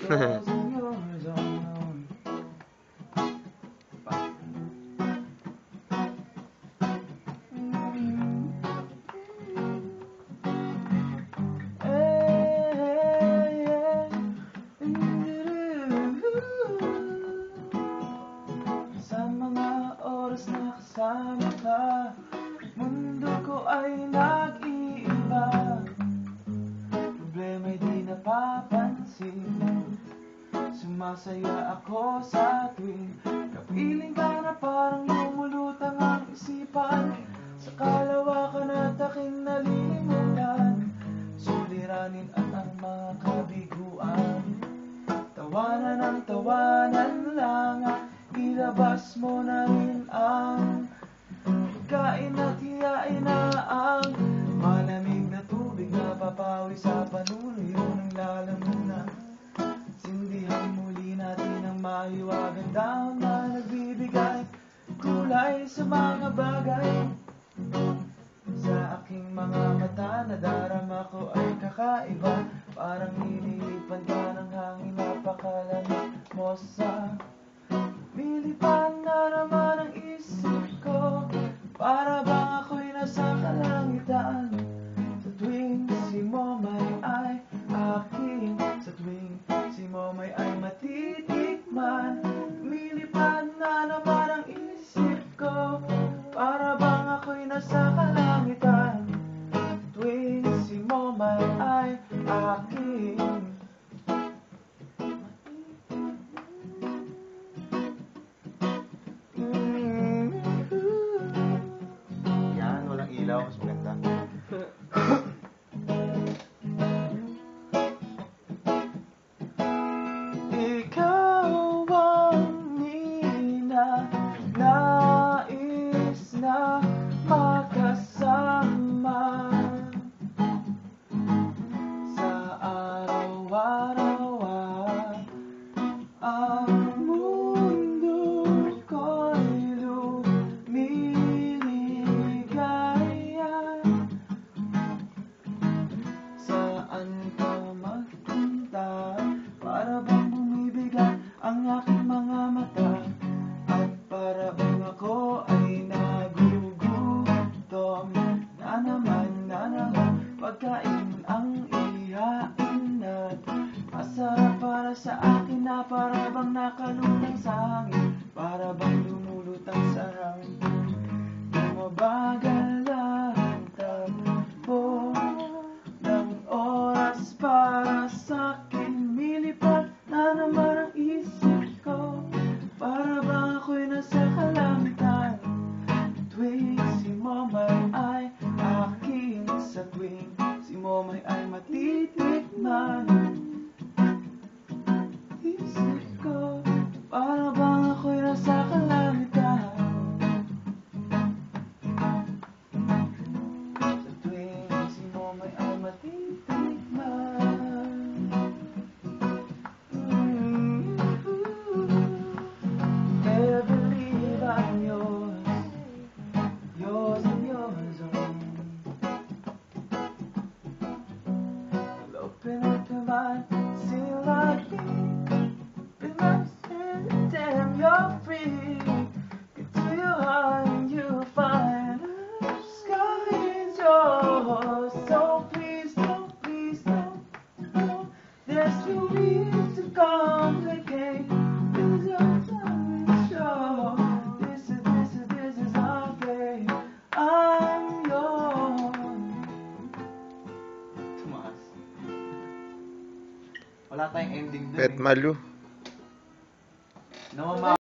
yours and yours alone. Sa mga oras na kasama ka, mundo ko ay nag-iiba. Problema'y di napapansin, sumasaya ako sa tuwing kapiling ka na parang lumulutang ang isipan. Sa kalawakan at aking nalilimutan, suliranin at ang mga kabiguan. Tawanan ang tawanan lang at ilabas mo na rin ang pagkain at hiyain na ang malamig na tubig na papawi sa panunuyo ng lalamunan. Sindihan muli natin ang mahiwagang dahon na nagbibigay kulay sa mga bagay. Sa aking mga mata nadarama ko ay kakaiba, parang nililipan ka ng hangin, napakalamig mo sa lilipan na naman ang isip ko, para bang ako'y nasa kalangitan. Sa tuwing si Momay ay aking, sa tuwing si Momay ay matitikman, lilipan na naman ang isip ko, para bang ako'y nasa kalangitan. Sa tuwing si Momay ay aking. Ilaw, mas maganda. Ikaw ang ninanais na makasama sa araw-araw. Ang mundo ko'y saan ka magpunta, para bang bumibigat ang aking mga mata, at para bang ako ay nagugutom na naman pagkain ang ihain at masarap para sa akin na para bang nakalutang sa hangin, para bang lumulutang sa hangin. Bumabagal ang takbo ng oras para sa'kin, milipat na naman ang isip ko, para bang ako'y nasa kalangitan. Tuwing si Momay ay aking, sa tuwing si Momay ay matitikman, isip ko, para bang ako'y nasa kalangitan. Sa tuwing si Momay ay matitikman. Better believe I'm yours, yours and yours alone. Well, open up your mind, see like me, be my friend, damn you're free. Get to your heart and you'll find the sky is yours. So please don't, there's no reason to complicate. This is our time to show. This is our day. I'm yours. Tumaas. Wala tayong ending dun. Pet Malu. No,